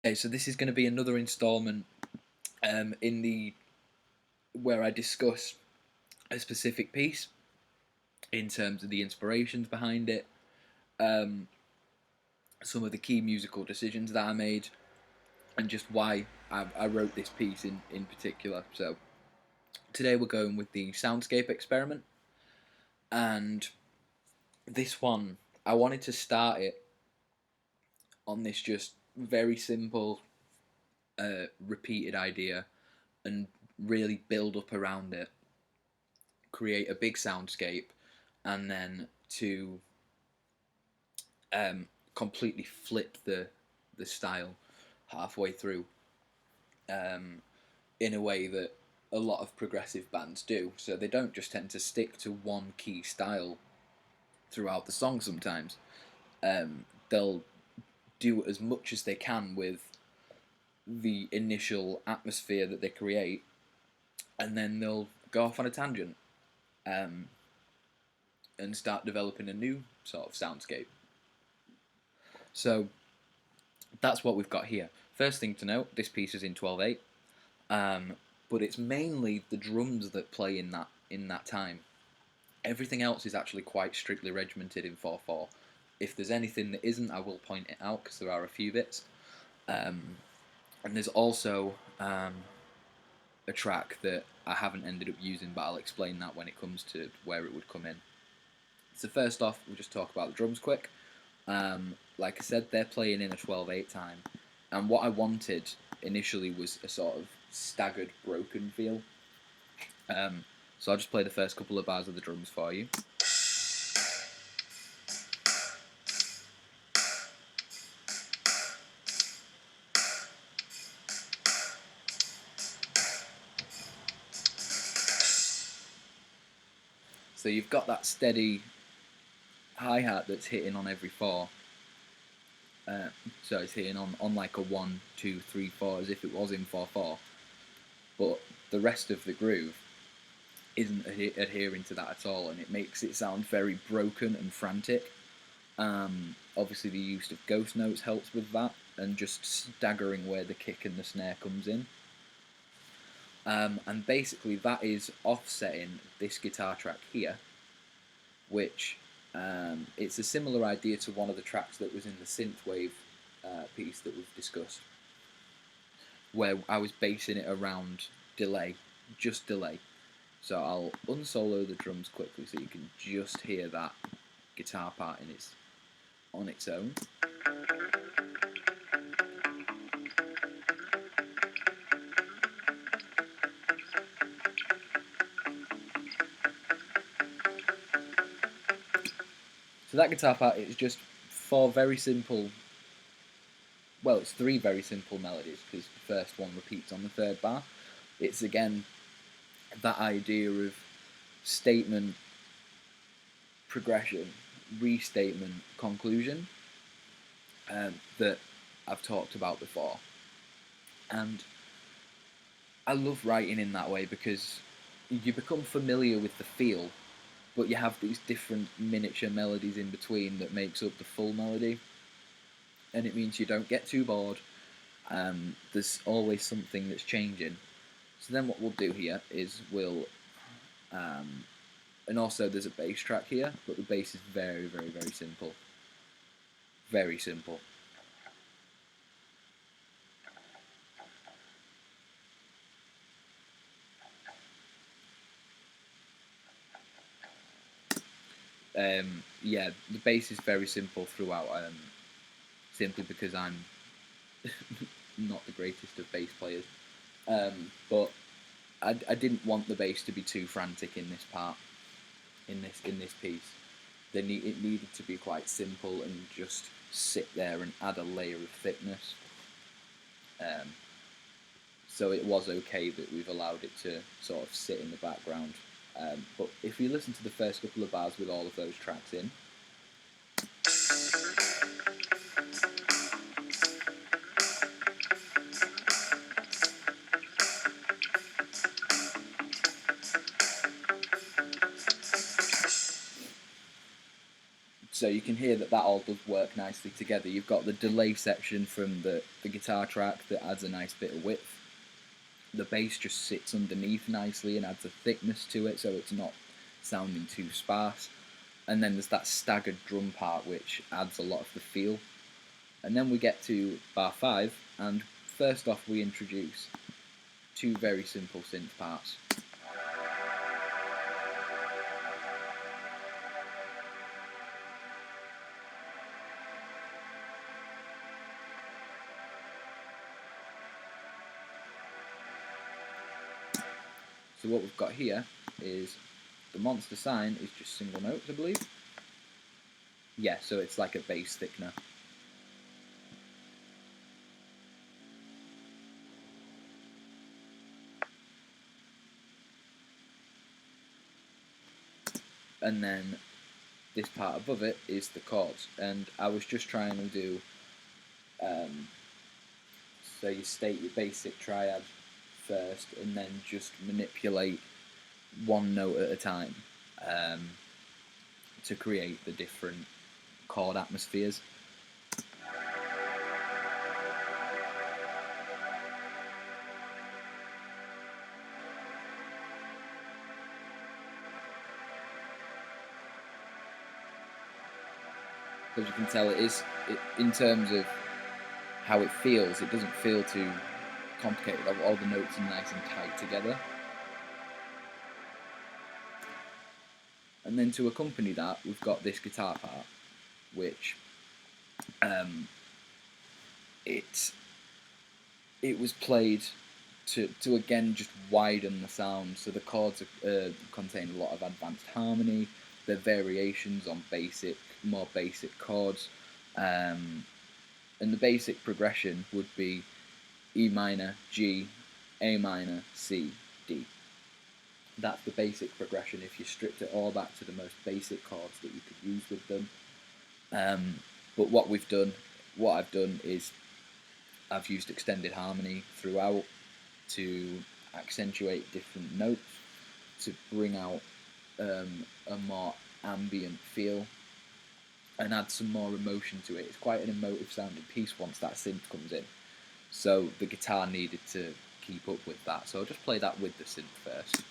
Okay, so this is going to be another installment in the where I discuss a specific piece in terms of the inspirations behind it, um, some of the key musical decisions that I made, and just why I wrote this piece in particular. So today we're going with the Soundscape experiment, and this one I wanted to start it on this just very simple, repeated idea, and really build up around it, create a big soundscape, and then to completely flip the style halfway through, in a way that a lot of progressive bands do. So they don't just tend to stick to one key style throughout the song. Sometimes they'll do as much as they can with the initial atmosphere that they create, and then they'll go off on a tangent, um, and start developing a new sort of soundscape. So that's what we've got here. First thing to note, this piece is in 12/8, but it's mainly the drums that play in that time. Everything else is actually quite strictly regimented in 4/4. If there's anything that isn't, I will point it out because there are a few bits. And there's also a track that I haven't ended up using, but I'll explain that when it comes to where it would come in. So first off, we'll just talk about the drums quick. Like I said, they're playing in a 12/8 time, and what I wanted initially was a sort of staggered, broken feel. So I'll just play the first couple of bars of the drums for you. So you've got that steady hi-hat that's hitting on every 4. So it's hitting on like a 1, 2, 3, 4, as if it was in 4/4. But the rest of the groove isn't adhering to that at all, and it makes it sound very broken and frantic. Obviously the use of ghost notes helps with that, and just staggering where the kick and the snare comes in. And basically that is offsetting this guitar track here, which it's a similar idea to one of the tracks that was in the synthwave piece that we've discussed, where I was basing it around delay, just delay. So I'll unsolo the drums quickly so you can just hear that guitar part on its own. So that guitar part is just 4 very simple, well, it's 3 very simple melodies, because the first one repeats on the 3rd bar. It's again that idea of statement, progression, restatement, conclusion, that I've talked about before. And I love writing in that way because you become familiar with the feel, but you have these different miniature melodies in between that makes up the full melody, and it means you don't get too bored. There's always something that's changing. So then what we'll do here is and also there's a bass track here, but the bass is very, very, very simple. Very simple. Yeah, the bass is very simple throughout, simply because I'm not the greatest of bass players. But I didn't want the bass to be too frantic in this part, in this piece. It needed to be quite simple and just sit there and add a layer of thickness. So it was okay that we've allowed it to sort of sit in the background. But if you listen to the first couple of bars with all of those tracks in, So you can hear that all does work nicely together. You've got the delay section from the guitar track that adds a nice bit of width. The bass just sits underneath nicely and adds a thickness to it, so it's not sounding too sparse. And then there's that staggered drum part, which adds a lot of the feel. And then we get to bar 5, and first off we introduce two very simple synth parts. So what we've got here is the monster sign is just single notes, I believe. Yeah, so it's like a bass thickener. And then this part above it is the chords. And I was just trying to do, so you state your basic triad first and then just manipulate one note at a time to create the different chord atmospheres. As you can tell, in terms of how it feels, it doesn't feel too complicated. All the notes are nice and tight together. And then to accompany that, we've got this guitar part, which it was played to again just widen the sound. So the chords contain a lot of advanced harmony. They're variations on more basic chords, and the basic progression would be E minor, G, A minor, C, D. That's the basic progression if you stripped it all back to the most basic chords that you could use with them. But what I've done is I've used extended harmony throughout to accentuate different notes, to bring out a more ambient feel and add some more emotion to it. It's quite an emotive sounding piece once that synth comes in. So the guitar needed to keep up with that. So I'll just play that with the synth first.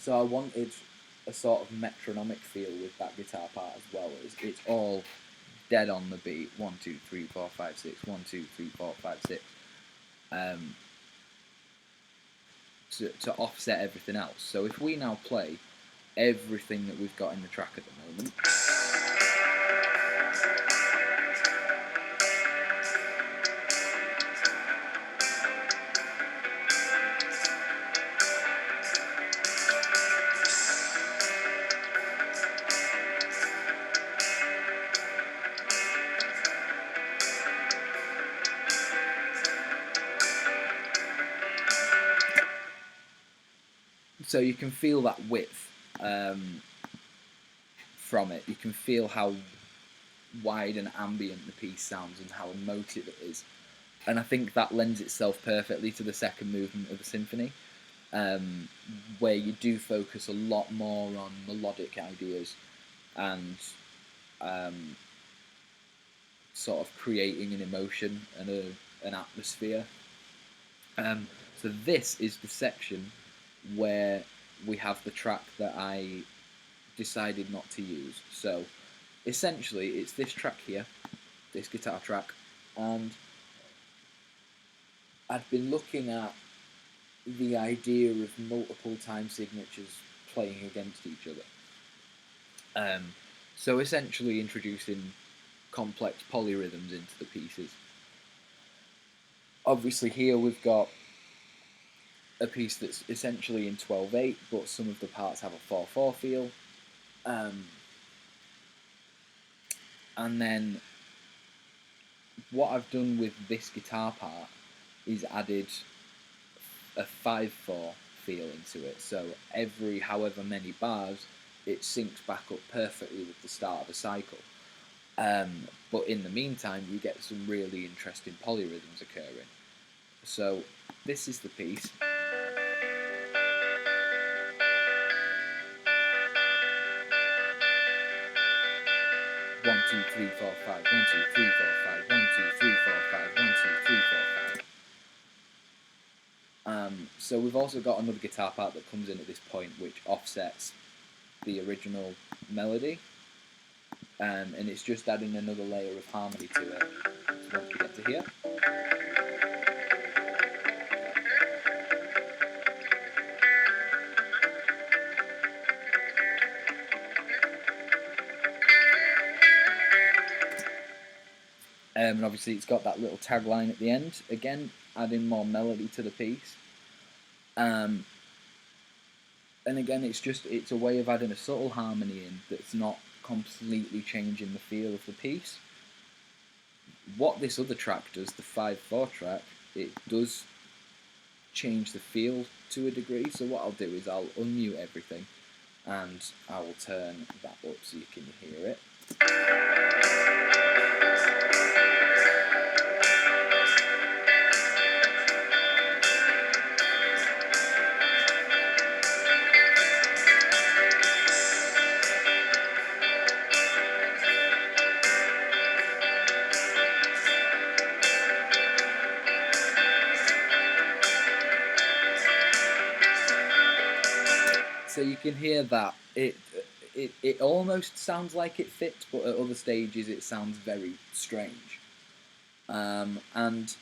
So I wanted a sort of metronomic feel with that guitar part as well. It's all dead on the beat. 1, 2, 3, 4, 5, 6. 1, 2, 3, 4, 5, 6. To offset everything else. So if we now play everything that we've got in the track at the moment. So you can feel that width from it. You can feel how wide and ambient the piece sounds and how emotive it is. And I think that lends itself perfectly to the second movement of the symphony, where you do focus a lot more on melodic ideas and sort of creating an emotion and an atmosphere. So this is the section where we have the track that I decided not to use. So essentially it's this track here, this guitar track, and I'd been looking at the idea of multiple time signatures playing against each other. So essentially introducing complex polyrhythms into the pieces. Obviously here we've got a piece that's essentially in 12/8, but some of the parts have a 4/4 feel. And then what I've done with this guitar part he's added a 5/4 feeling to it. So every however many bars, it syncs back up perfectly with the start of a cycle. But in the meantime, you get some really interesting polyrhythms occurring. So this is the piece. 1 2 3 4 5 1 2 3 4 5 1 2 3 4 5 1 2 3 4 5. So we've also got another guitar part that comes in at this point, which offsets the original melody, and it's just adding another layer of harmony to it. So once we get to here. And obviously it's got that little tagline at the end, again, adding more melody to the piece. And again, it's a way of adding a subtle harmony in that's not completely changing the feel of the piece. What this other track does, the 5/4 track, it does change the feel to a degree. So what I'll do is I'll unmute everything and I will turn that up so you can hear it. So you can hear that it almost sounds like it fits, but at other stages it sounds very strange. And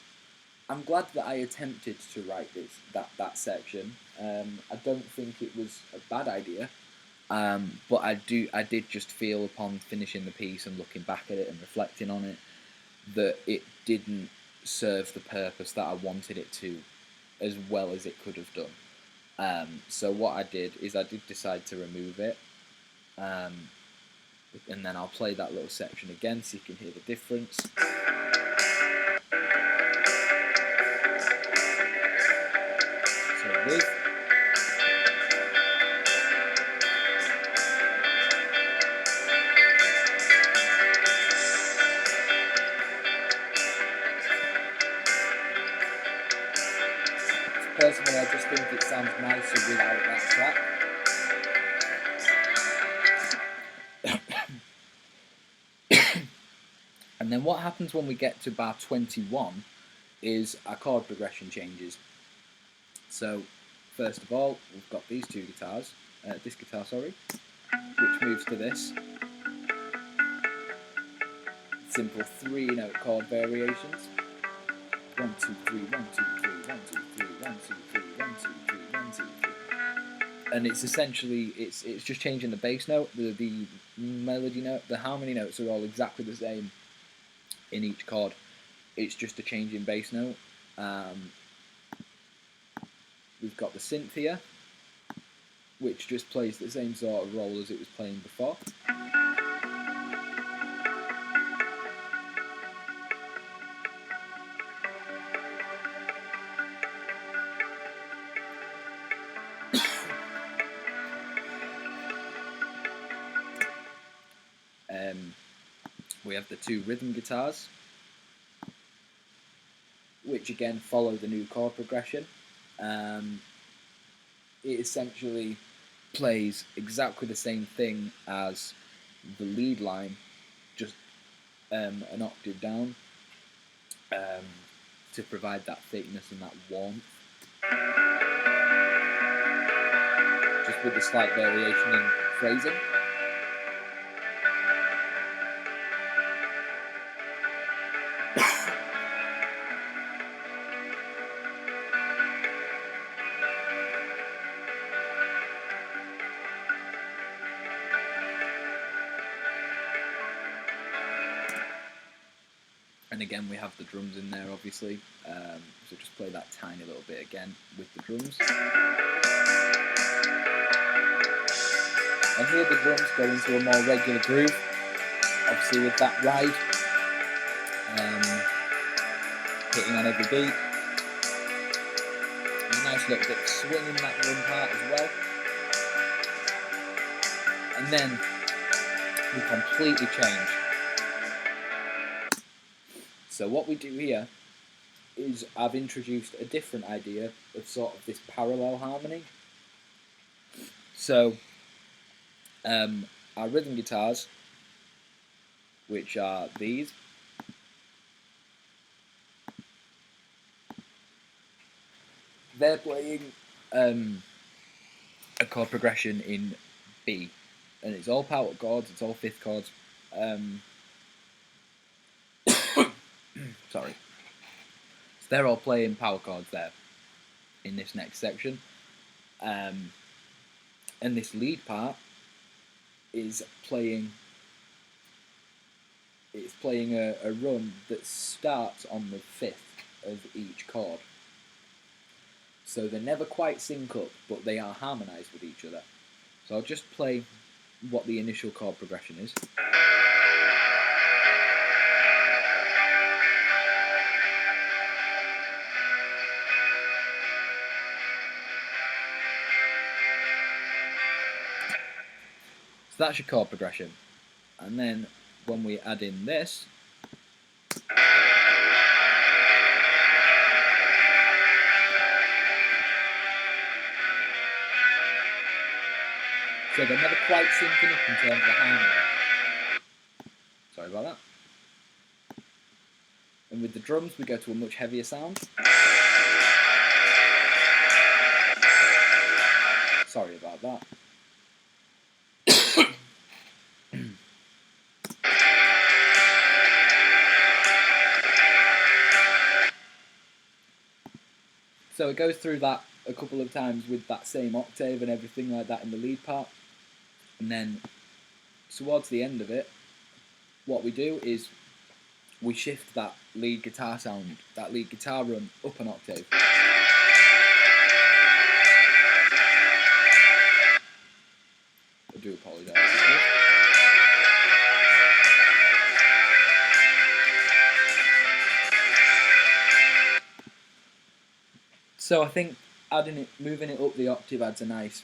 I'm glad that I attempted to write that section. I don't think it was a bad idea, but I did just feel upon finishing the piece and looking back at it and reflecting on it that it didn't serve the purpose that I wanted it to as well as it could have done. So what I did is I did decide to remove it, and then I'll play that little section again so you can hear the difference. So with personally, I just think it sounds nicer without that track. And then what happens when we get to bar 21 is our chord progression changes. So first of all, we've got these two guitars, this guitar, sorry, which moves to this. Simple 3-note chord variations. 1 2 3 1 2 3 1 2 3 1 2 3 1 2 3 1 2 3. And it's essentially it's just changing the bass note, the melody note, the harmony notes are all exactly the same in each chord. It's just a change in bass note. We've got the synth here, which just plays the same sort of role as it was playing before. We have the two rhythm guitars, which again follow the new chord progression. It essentially plays exactly the same thing as the lead line, just an octave down, to provide that thickness and that warmth. Just with a slight variation in phrasing. And again, we have the drums in there, obviously. So just play that tiny little bit again with the drums. And here the drums go into a more regular groove, obviously with that ride, hitting on every beat. nice little bit of swing in that run part as well. And then we completely change. So what we do here is I've introduced a different idea of sort of this parallel harmony. So our rhythm guitars, which are these, they're playing a chord progression in B, and it's all power chords, it's all fifth chords. Sorry. So they're all playing power chords there in this next section. And this lead part is playing a run that starts on the fifth of each chord. So they're never quite sync up, but they are harmonised with each other. So I'll just play what the initial chord progression is. So that's your chord progression. And then when we add in this, so they're never quite syncing up in terms of harmony. Sorry about that. And with the drums, we go to a much heavier sound. Sorry about that. So it goes through that a couple of times with that same octave and everything like that in the lead part. And then towards the end of it, what we do is we shift that lead guitar sound, that lead guitar run up an octave. I do apologise. So I think moving it up the octave adds a nice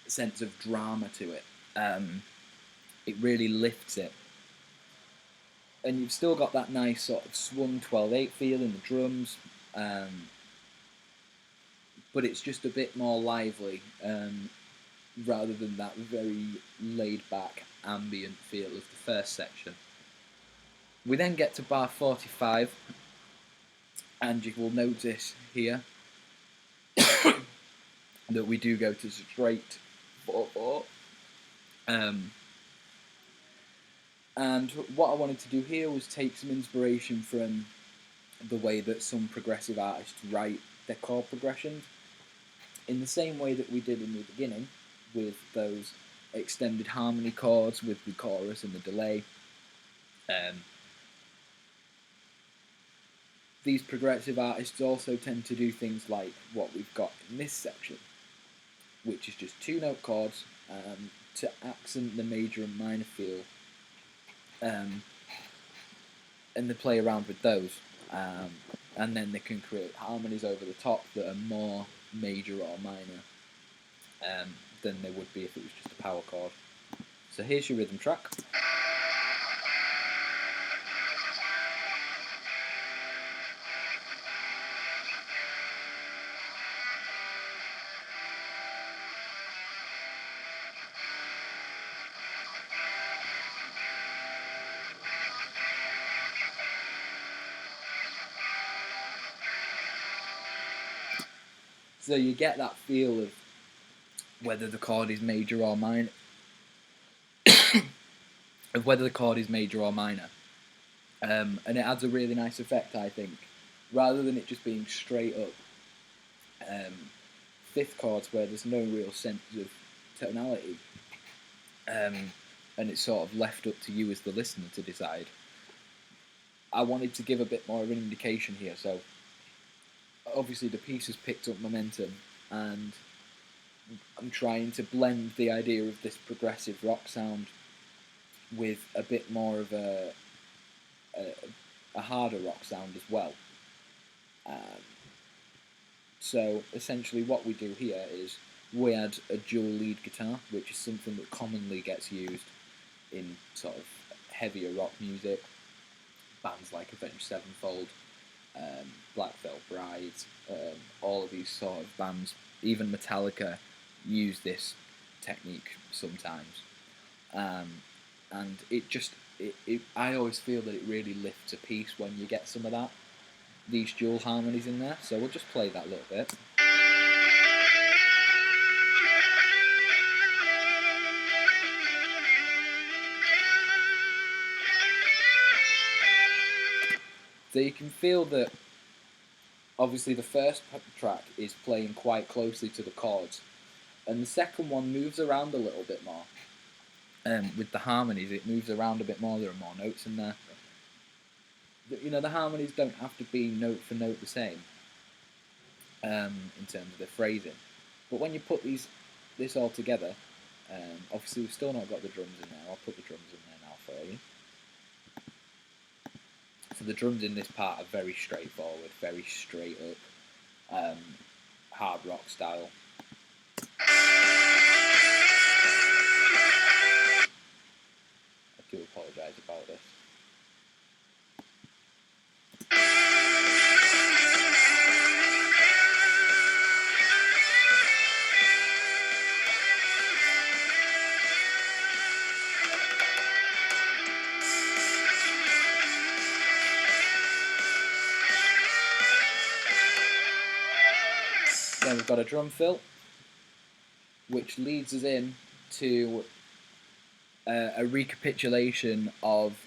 sense of drama to it. It really lifts it. And you've still got that nice sort of swung 12/8 feel in the drums, but it's just a bit more lively rather than that very laid-back ambient feel of the first section. We then get to bar 45, and you will notice here that we do go to straight 4/4. And what I wanted to do here was take some inspiration from the way that some progressive artists write their chord progressions, in the same way that we did in the beginning, with those extended harmony chords with the chorus and the delay. These progressive artists also tend to do things like what we've got in this section, which is just two note chords to accent the major and minor feel, and they play around with those, and then they can create harmonies over the top that are more major or minor than they would be if it was just a power chord. So here's your rhythm track. So you get that feel of whether the chord is major or minor, and it adds a really nice effect, I think, rather than it just being straight up fifth chords where there's no real sense of tonality, and it's sort of left up to you as the listener to decide. I wanted to give a bit more of an indication here, so obviously the piece has picked up momentum, and I'm trying to blend the idea of this progressive rock sound with a bit more of a harder rock sound as well. So essentially what we do here is we add a dual lead guitar, which is something that commonly gets used in sort of heavier rock music, bands like Avenged Sevenfold, Black Veil Bride, all of these sort of bands, even Metallica, use this technique sometimes, and I always feel that it really lifts a piece when you get some of these dual harmonies in there. So we'll just play that a little bit. So you can feel that obviously the first track is playing quite closely to the chords, and the second one moves around a little bit more. With the harmonies, it moves around a bit more. There are more notes in there. The harmonies don't have to be note for note the same in terms of the phrasing. But when you put this all together, obviously we've still not got the drums in there. I'll put the drums in there now for you. So the drums in this part are very straightforward, very straight up, hard rock style. I do apologise about this. Then we've got a drum fill, which leads us in to a recapitulation of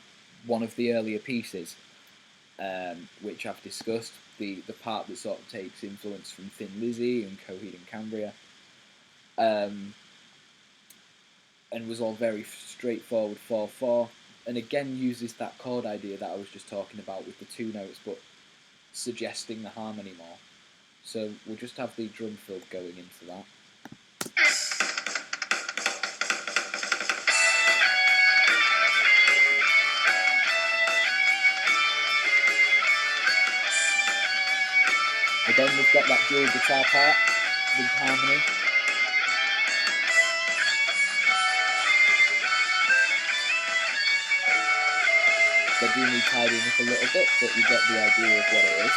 one of the earlier pieces, which I've discussed, the part that sort of takes influence from Thin Lizzy and Coheed and Cambria, and was all very straightforward 4/4, and again uses that chord idea that I was just talking about with the two notes, but suggesting the harmony more. So we'll just have the drum fill going into that. Again, we've got that dual guitar part with harmony. They do need tidying up a little bit, but you get the idea of what it is.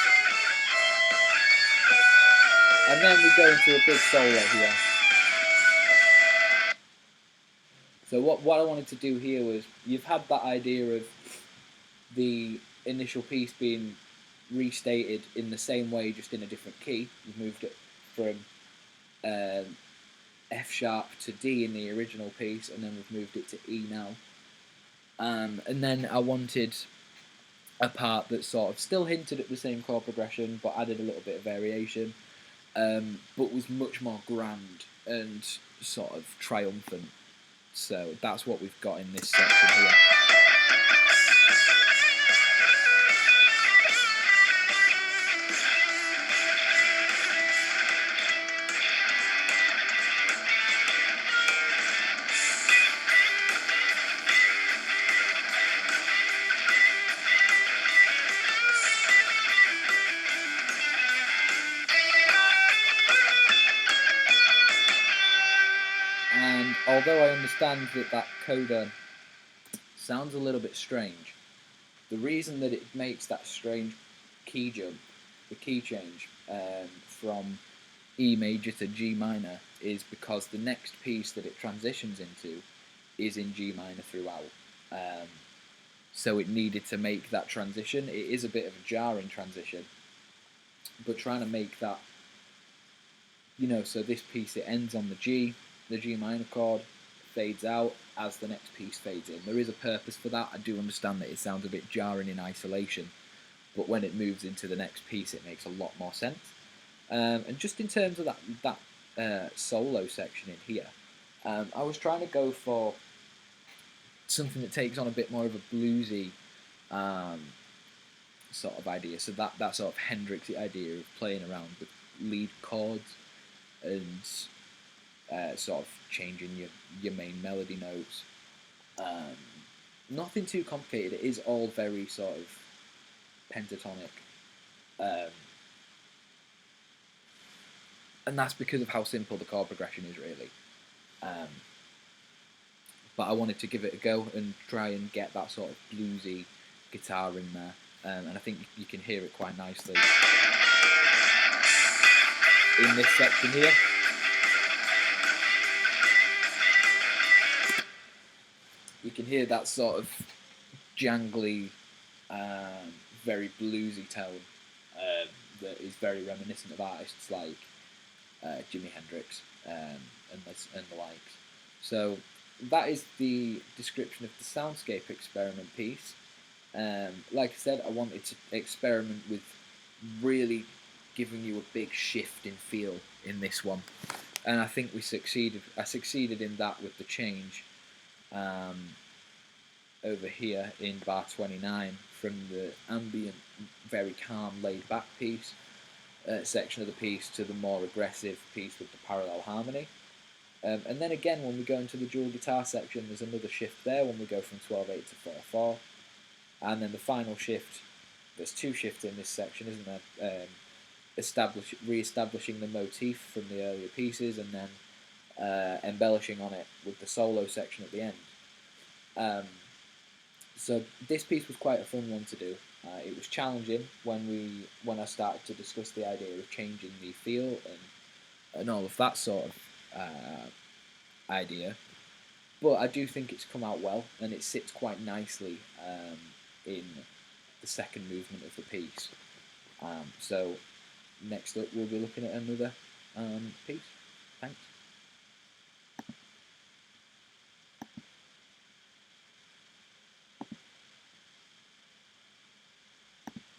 And then we go into a big solo here. So what I wanted to do here was, you've had that idea of the initial piece being restated in the same way, just in a different key. You've moved it from F sharp to D in the original piece, and then we've moved it to E now. And then I wanted a part that sort of still hinted at the same chord progression, but added a little bit of variation, but was much more grand and sort of triumphant. So that's what we've got in this section here. And although I understand that coda sounds a little bit strange, the reason that it makes that strange key jump, the key change from E major to G minor, is because the next piece that it transitions into is in G minor throughout. So it needed to make that transition. It is a bit of a jarring transition, but trying to make that, so this piece, it ends on the G minor chord, fades out as the next piece fades in. There is a purpose for that. I do understand that it sounds a bit jarring in isolation, but when it moves into the next piece, it makes a lot more sense. And just in terms of that solo section in here, I was trying to go for something that takes on a bit more of a bluesy sort of idea. So that sort of Hendrixy idea of playing around with lead chords and sort of changing your main melody notes. Nothing too complicated. It is all very sort of pentatonic. and that's because of how simple the chord progression is, really. Um, but I wanted to give it a go and try and get that sort of bluesy guitar in there, and I think you can hear it quite nicely in this section here. You can hear that sort of jangly, very bluesy tone that is very reminiscent of artists like Jimi Hendrix and the likes. So that is the description of the Soundscape experiment piece. Like I said, I wanted to experiment with really giving you a big shift in feel in this one, and I think we succeeded. I succeeded in that with the change over here in bar 29 from the ambient, very calm, laid-back piece section of the piece to the more aggressive piece with the parallel harmony. And then again, when we go into the dual guitar section, there's another shift there when we go from 12/8 to 4/4. And then the final shift, there's two shifts in this section, isn't there? Re-establishing the motif from the earlier pieces, and then embellishing on it with the solo section at the end. So this piece was quite a fun one to do. It was challenging when I started to discuss the idea of changing the feel and all of that sort of idea. But I do think it's come out well, and it sits quite nicely in the second movement of the piece. So next up, we'll be looking at another piece. Thanks.